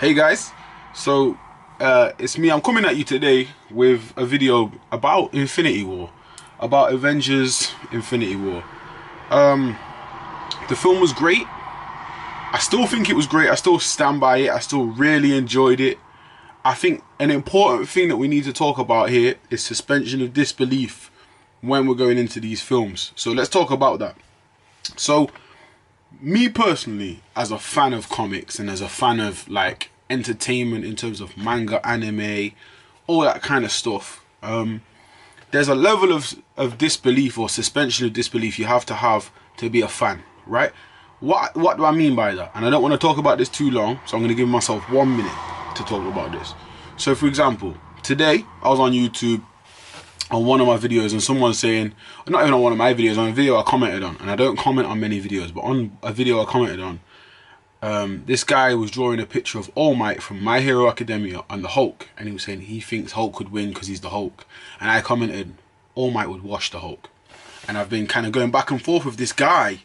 Hey guys, so it's me. I'm coming at you today with a video about Infinity War, about Avengers Infinity War. The film was great. I still think it was great. I still stand by it. I still really enjoyed it. I think an important thing that we need to talk about here is suspension of disbelief when we're going into these films. So let's talk about that. So me personally, as a fan of comics and as a fan of like entertainment in terms of manga, anime, all that kind of stuff, there's a level of disbelief or suspension of disbelief you have to be a fan, right? What do I mean by that? And I don't want to talk about this too long, so I'm going to give myself 1 minute to talk about this. So for example, today I was on YouTube on one of my videos and someone saying, not even on one of my videos, on a video I commented on, and I don't comment on many videos, but on a video I commented on, this guy was drawing a picture of All Might from My Hero Academia and the Hulk, and he was saying he thinks Hulk could win because he's the Hulk, and I commented All Might would wash the Hulk. And I've been kind of going back and forth with this guy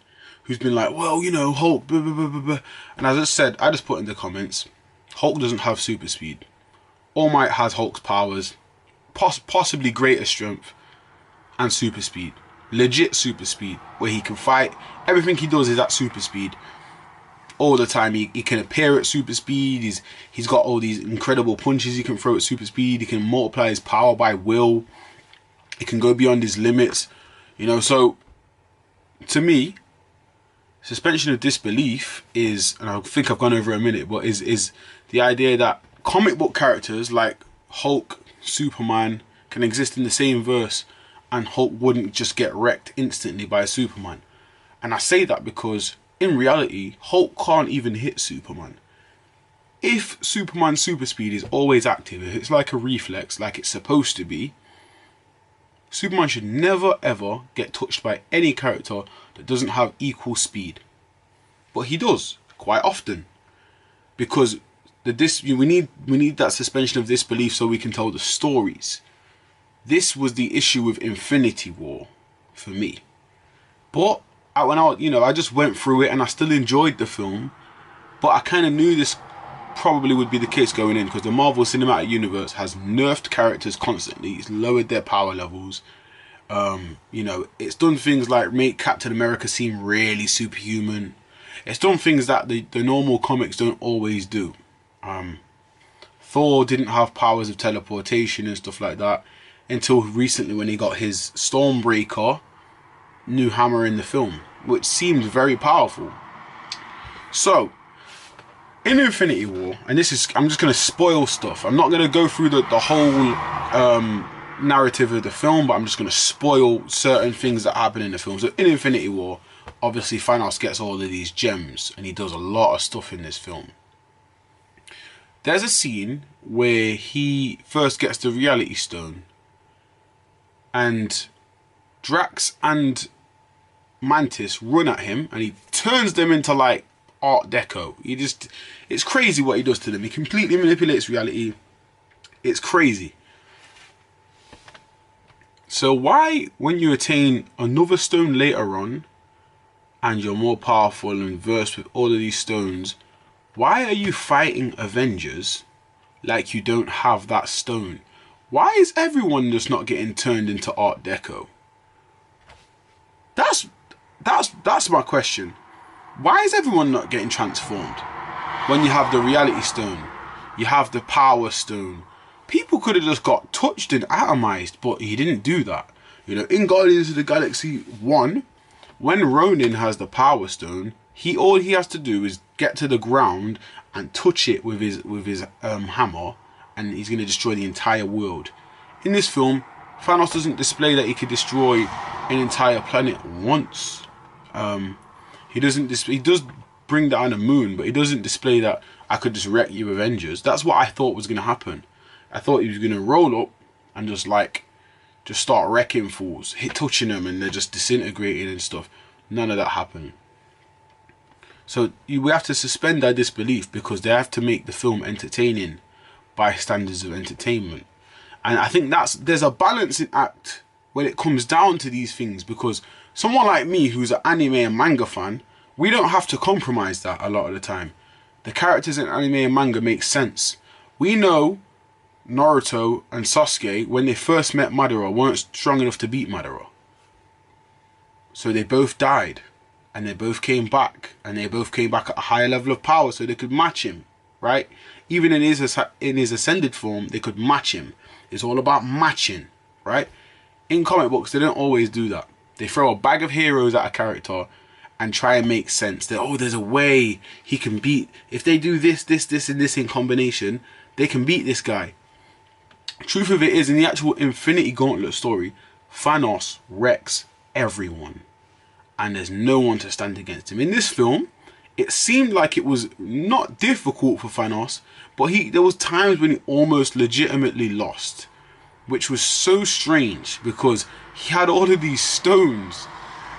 who's been like, well, you know, Hulk, blah, blah, blah, blah, blah. And as I said, I just put in the comments, Hulk doesn't have super speed. All Might has Hulk's powers, possibly greater strength and super speed, legit super speed, where he can fight. Everything he does is at super speed all the time. He can appear at super speed. He's got all these incredible punches he can throw at super speed. He can multiply his power by will. He can go beyond his limits, you know. So to me, suspension of disbelief is, and I think I've gone over a minute, but is the idea that comic book characters like Hulk, Superman can exist in the same verse and Hulk wouldn't just get wrecked instantly by Superman. And I say that because in reality, Hulk can't even hit Superman. If Superman's super speed is always active, if it's like a reflex, like it's supposed to be, Superman should never ever get touched by any character that doesn't have equal speed. But he does, quite often. Because we need that suspension of disbelief so we can tell the stories. This was the issue with Infinity War for me. But I just went through it and I still enjoyed the film, but I kind of knew this probably would be the case going in, because the Marvel Cinematic Universe has nerfed characters constantly. It's lowered their power levels. It's done things like make Captain America seem really superhuman. It's done things that the normal comics don't always do. Thor didn't have powers of teleportation and stuff like that until recently, when he got his Stormbreaker new hammer in the film, which seemed very powerful. So in Infinity War, and I'm just going to spoil stuff. I'm not going to go through the whole narrative of the film, but I'm just going to spoil certain things that happen in the film. So in Infinity War, obviously Thanos gets all of these gems and he does a lot of stuff in this film. There's a scene where he first gets the Reality Stone and Drax and Mantis run at him and he turns them into like Art Deco. It's crazy what he does to them. He completely manipulates reality. It's crazy. So why, when you attain another stone later on and you're more powerful and versed with all of these stones, why are you fighting Avengers like you don't have that stone? Why is everyone just not getting turned into Art Deco? That's my question. Why is everyone not getting transformed? When you have the Reality Stone, you have the Power Stone. People could have just got touched and atomized, but he didn't do that. You know, in Guardians of the Galaxy 1, when Ronin has the Power Stone, all he has to do is get to the ground and touch it with his hammer, and he's going to destroy the entire world. In this film, Thanos doesn't display that he could destroy an entire planet once. He does bring down a moon, but he doesn't display that I could just wreck you Avengers. That's what I thought was going to happen. I thought he was going to roll up and just start wrecking fools, touching them, and they're just disintegrating and stuff. None of that happened. So we have to suspend our disbelief because they have to make the film entertaining by standards of entertainment. And I think there's a balancing act when it comes down to these things, because someone like me who's an anime and manga fan, we don't have to compromise that a lot of the time. The characters in anime and manga make sense. We know Naruto and Sasuke, when they first met Madara, weren't strong enough to beat Madara. So they both died. And they both came back. And they both came back at a higher level of power so they could match him. Right? Even in his ascended form, they could match him. It's all about matching. Right? In comic books, they don't always do that. They throw a bag of heroes at a character and try and make sense. That, oh, there's a way he can beat. If they do this, this, this, and this in combination, they can beat this guy. Truth of it is, in the actual Infinity Gauntlet story, Thanos wrecks everyone. And there's no one to stand against him. In this film, it seemed like it was not difficult for Thanos, but there was times when he almost legitimately lost. Which was so strange, because he had all of these stones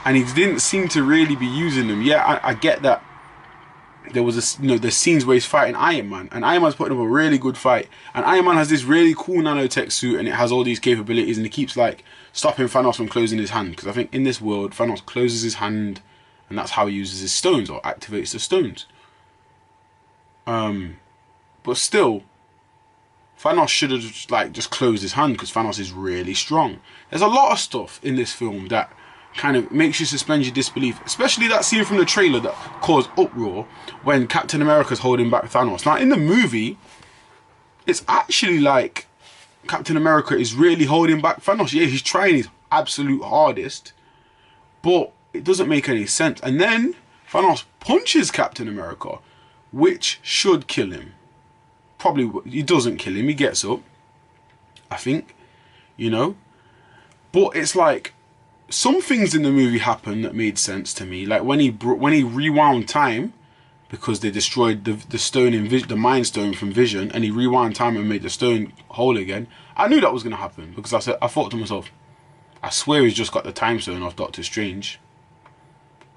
and he didn't seem to really be using them. Yeah, I get that there was there's scenes where he's fighting Iron Man, and Iron Man's putting up a really good fight, and Iron Man has this really cool nanotech suit and it has all these capabilities, and he keeps like stopping Thanos from closing his hand, because I think in this world Thanos closes his hand and that's how he uses his stones, or activates the stones. But still, Thanos should have just closed his hand, because Thanos is really strong. There's a lot of stuff in this film that kind of makes you suspend your disbelief, especially that scene from the trailer that caused uproar when Captain America's holding back Thanos. Now in the movie, it's actually like Captain America is really holding back Thanos. Yeah, he's trying his absolute hardest, but it doesn't make any sense. And then Thanos punches Captain America, which should kill him. Probably, he doesn't kill him, he gets up, I think, but it's like, some things in the movie happen that made sense to me, like when he rewound time, because they destroyed the stone in the Mind Stone from Vision, and he rewound time and made the stone whole again. I knew that was going to happen, because I thought to myself, I swear he's just got the time stone off Doctor Strange.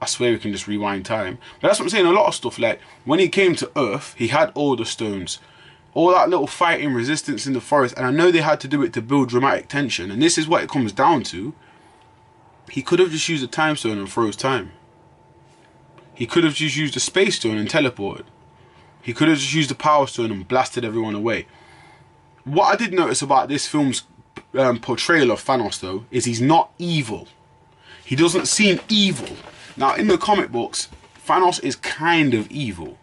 I swear he can just rewind time. But that's what I'm saying, a lot of stuff, like when he came to Earth, he had all the stones. All that little fighting resistance in the forest, and I know they had to do it to build dramatic tension, and this is what it comes down to. He could have just used a time stone and froze time. He could have just used a space stone and teleported. He could have just used a power stone and blasted everyone away. What I did notice about this film's portrayal of Thanos, though, is he's not evil. He doesn't seem evil. Now, in the comic books, Thanos is kind of evil.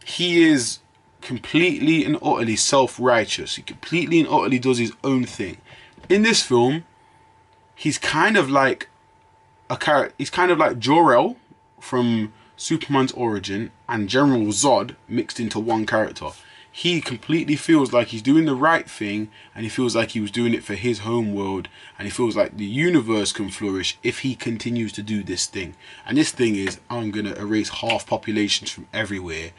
He is completely and utterly self-righteous. He completely and utterly does his own thing. In this film, he's kind of like a character. He's kind of like Jor-El from Superman's origin and General Zod mixed into one character. He completely feels like he's doing the right thing, and he feels like he was doing it for his home world, and he feels like the universe can flourish if he continues to do this thing. And this thing is, I'm gonna erase half populations from everywhere.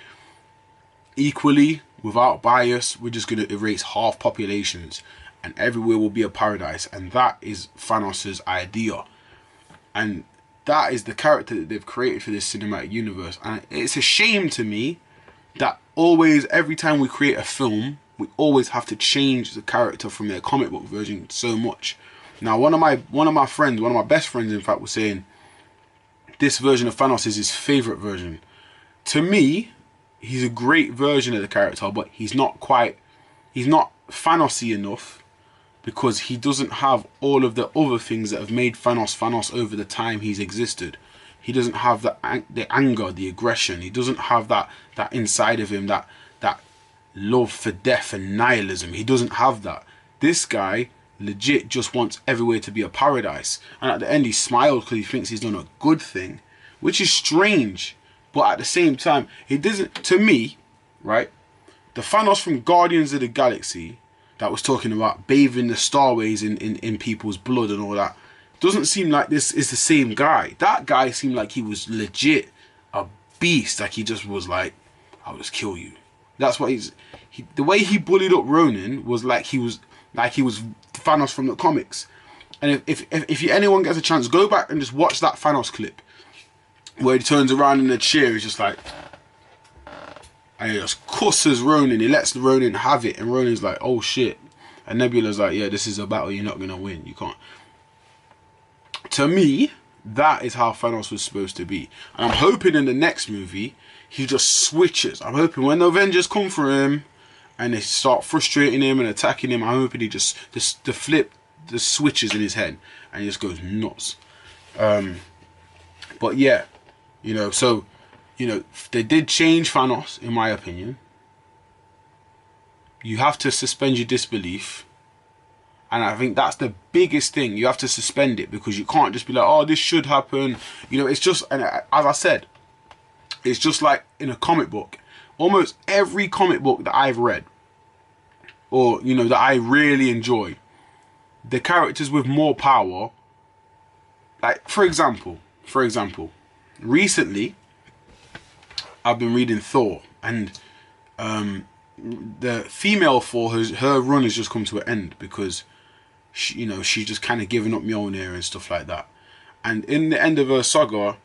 Equally, without bias, we're just going to erase half populations and everywhere will be a paradise. And that is Thanos' idea. And that is the character that they've created for this cinematic universe. And it's a shame to me that every time we create a film, we always have to change the character from their comic book version so much. Now, one of my best friends, in fact, was saying this version of Thanos is his favourite version. To me, he's a great version of the character, but he's not Thanos-y enough, because he doesn't have all of the other things that have made Thanos over the time he's existed. He doesn't have the anger, the aggression. He doesn't have that inside of him, that love for death and nihilism. He doesn't have that. This guy legit just wants everywhere to be a paradise. And at the end he smiles because he thinks he's done a good thing, which is strange. But at the same time, it doesn't, to me, right, the Thanos from Guardians of the Galaxy that was talking about bathing the starways in people's blood and all that, doesn't seem like this is the same guy. That guy seemed like he was legit a beast. Like he just was like, I'll just kill you. That's what the way he bullied up Ronin was like he was Thanos from the comics. And if anyone gets a chance, go back and just watch that Thanos clip where he turns around in the chair. He's just like, and he just cusses Ronin. He lets Ronin have it, and Ronin's like, oh shit. And Nebula's like, yeah, this is a battle you're not gonna win. You can't. To me, That is how Thanos was supposed to be. And I'm hoping in the next movie, he just switches. I'm hoping when the Avengers come for him and they start frustrating him and attacking him, I'm hoping he just the flip, the switches in his head and he just goes nuts. But yeah, you know, so, you know, they did change Thanos, in my opinion. You have to suspend your disbelief. And I think that's the biggest thing. You have to suspend it, because you can't just be like, oh, this should happen. You know, it's just, and as I said, it's just like in a comic book. Almost every comic book that I've read, or, you know, that I really enjoy, the characters with more power, like, for example, recently, I've been reading Thor, and the female Thor, her run has just come to an end because she, you know, she's just kind of given up Mjolnir and stuff like that. And in the end of her saga,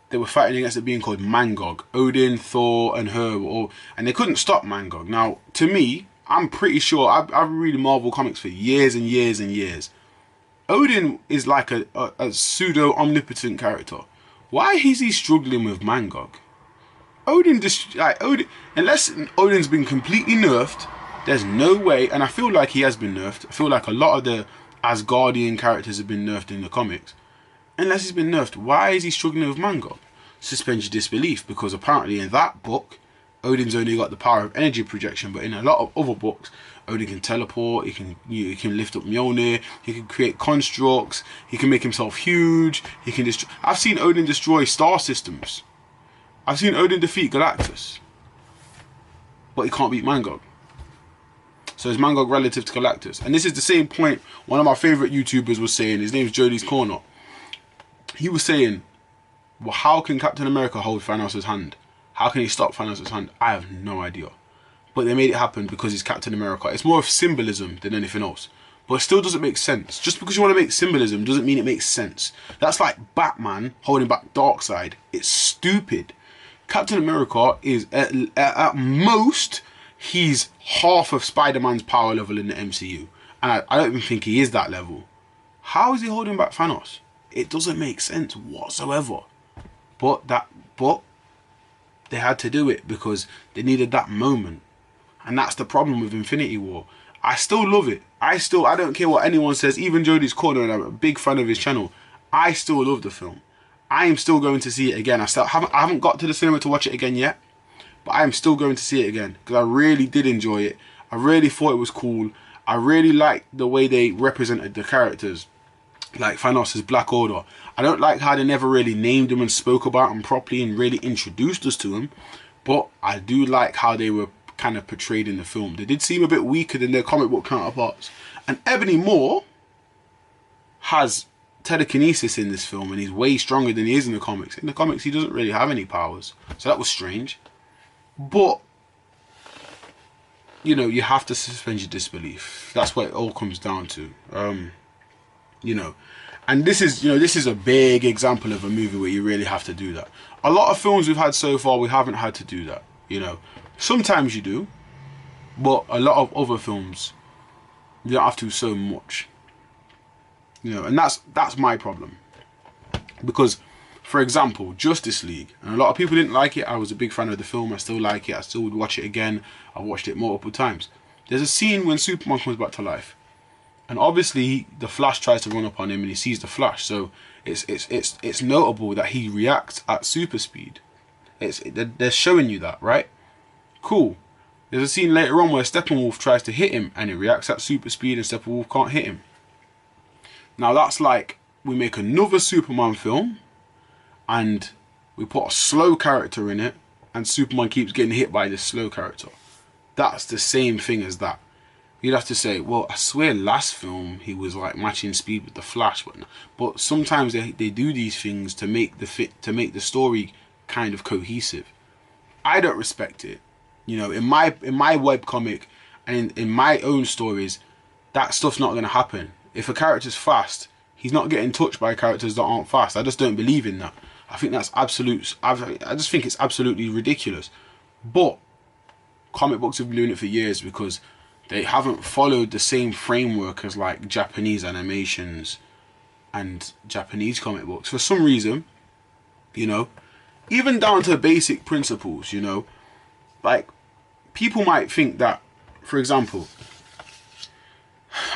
they were fighting against a being called Mangog. Odin, Thor, and her were all, and they couldn't stop Mangog. Now, to me, I'm pretty sure, I've been reading Marvel comics for years and years and years. Odin is like a pseudo omnipotent character. Why is he struggling with Mangog? Odin, unless Odin's been completely nerfed, there's no way, and I feel like he has been nerfed. I feel like a lot of the Asgardian characters have been nerfed in the comics. Unless he's been nerfed, why is he struggling with Mangog? Suspend your disbelief, because apparently in that book, Odin's only got the power of energy projection, but in a lot of other books, Odin can teleport, he can lift up Mjolnir, he can create constructs, he can make himself huge, he can destroy. I've seen Odin destroy star systems. I've seen Odin defeat Galactus, but he can't beat Mangog. So is Mangog relative to Galactus? And this is the same point one of my favourite YouTubers was saying. His name's Jody's Corner. He was saying, well, how can Captain America hold Thanos' hand? How can he stop Thanos' hand? I have no idea. But they made it happen because he's Captain America. It's more of symbolism than anything else. But it still doesn't make sense. Just because you want to make symbolism doesn't mean it makes sense. That's like Batman holding back Darkseid. It's stupid. Captain America is, at most, he's half of Spider-Man's power level in the MCU. And I don't even think he is that level. How is he holding back Thanos? It doesn't make sense whatsoever. But they had to do it because they needed that moment. And that's the problem with Infinity War. I still love it. I don't care what anyone says, even Jody's Corner, and I'm a big fan of his channel. I still love the film. I am still going to see it again. I haven't got to the cinema to watch it again yet, but I am still going to see it again because I really did enjoy it. I really thought it was cool. I really liked the way they represented the characters, like Thanos' Black Order. I don't like how they never really named him and spoke about him properly and really introduced us to him, but I do like how they were kind of portrayed in the film. They did seem a bit weaker than their comic book counterparts. And Ebony Maw has telekinesis in this film, and he's way stronger than he is in the comics. In the comics, he doesn't really have any powers, so that was strange. But you know, you have to suspend your disbelief. That's what it all comes down to. You know, and this is a big example of a movie where you really have to do that. A lot of films we've had so far, we haven't had to do that. You know, sometimes you do, but a lot of other films, you don't have to so much. You know, and that's my problem. Because, for example, Justice League, and a lot of people didn't like it. I was a big fan of the film. I still like it. I still would watch it again. I watched it multiple times. There's a scene when Superman comes back to life, and obviously the Flash tries to run up on him, and he sees the Flash. So it's notable that he reacts at super speed. They're showing you that, right? Cool. There's a scene later on where Steppenwolf tries to hit him, and he reacts at super speed, and Steppenwolf can't hit him. Now that's like, we make another Superman film and we put a slow character in it and Superman keeps getting hit by this slow character. That's the same thing as that. You'd have to say, well, I swear last film he was like matching speed with the Flash, but sometimes they do these things to make the story kind of cohesive. I don't respect it. You know, in my webcomic and in my own stories, that stuff's not going to happen. If a character's fast, he's not getting touched by characters that aren't fast. I just don't believe in that. I think that's absolute. I just think it's absolutely ridiculous. But comic books have been doing it for years because they haven't followed the same framework as like Japanese animations and Japanese comic books. For some reason, you know, even down to basic principles, you know, like people might think that, for example,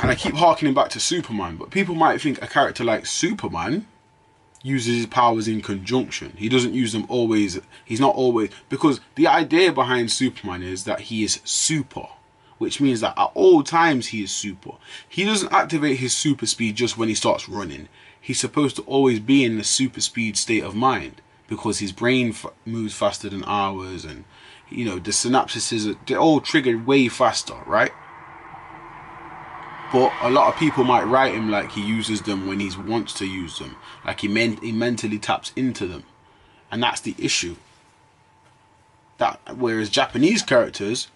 and I keep harkening back to Superman, but people might think a character like Superman uses his powers in conjunction. He doesn't use them always. He's not always, because the idea behind Superman is that he is super, which means that at all times he is super. He doesn't activate his super speed just when he starts running. He's supposed to always be in the super speed state of mind, because his brain moves faster than ours, and you know, the synapses, they're all triggered way faster, right? But a lot of people might write him like he uses them when he wants to use them, like he mentally taps into them, and that's the issue. That whereas Japanese characters,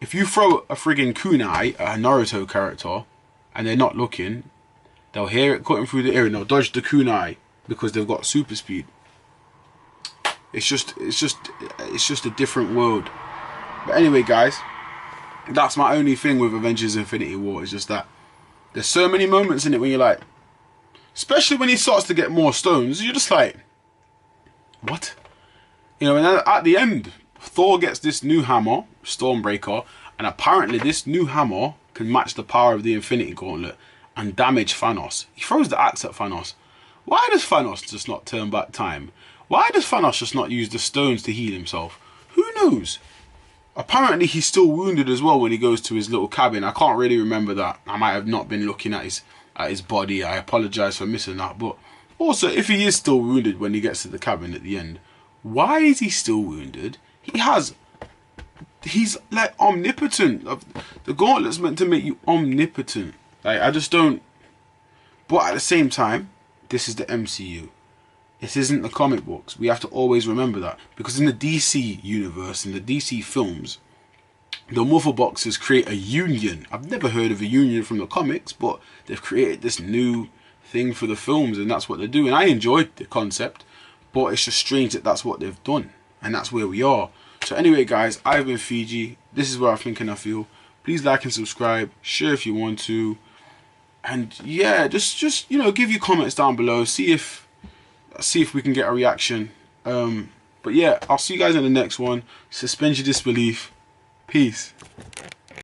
if you throw a friggin' kunai at a Naruto character and they're not looking, they'll hear it cutting through the ear and they'll dodge the kunai because they've got super speed. It's just a different world. But anyway, guys, that's my only thing with Avengers Infinity War, is just that there's so many moments in it when you're like, especially when he starts to get more stones, you're just like, what? You know, and then at the end, Thor gets this new hammer, Stormbreaker, and apparently this new hammer can match the power of the Infinity Gauntlet and damage Thanos. He throws the axe at Thanos. Why does Thanos just not turn back time? Why does Thanos just not use the stones to heal himself? Who knows? Apparently he's still wounded as well when he goes to his little cabin. I can't really remember that. I might have not been looking at his body. I apologise for missing that. But also, if he is still wounded when he gets to the cabin at the end, why is he still wounded? He's like omnipotent. The gauntlet's meant to make you omnipotent. Like, I just don't. But at the same time, this is the MCU. This isn't the comic books. We have to always remember that. Because in the DC universe, in the DC films, the mother boxes create a union. I've never heard of a union from the comics, but they've created this new thing for the films, and that's what they're doing. I enjoyed the concept, but it's just strange that that's what they've done. And that's where we are. So anyway, guys, I've been Fiji. This is where I think and I feel. Please like and subscribe. Share if you want to. And yeah, just you know, give your comments down below. See if we can get a reaction. But yeah, I'll see you guys in the next one. Suspend your disbelief. Peace.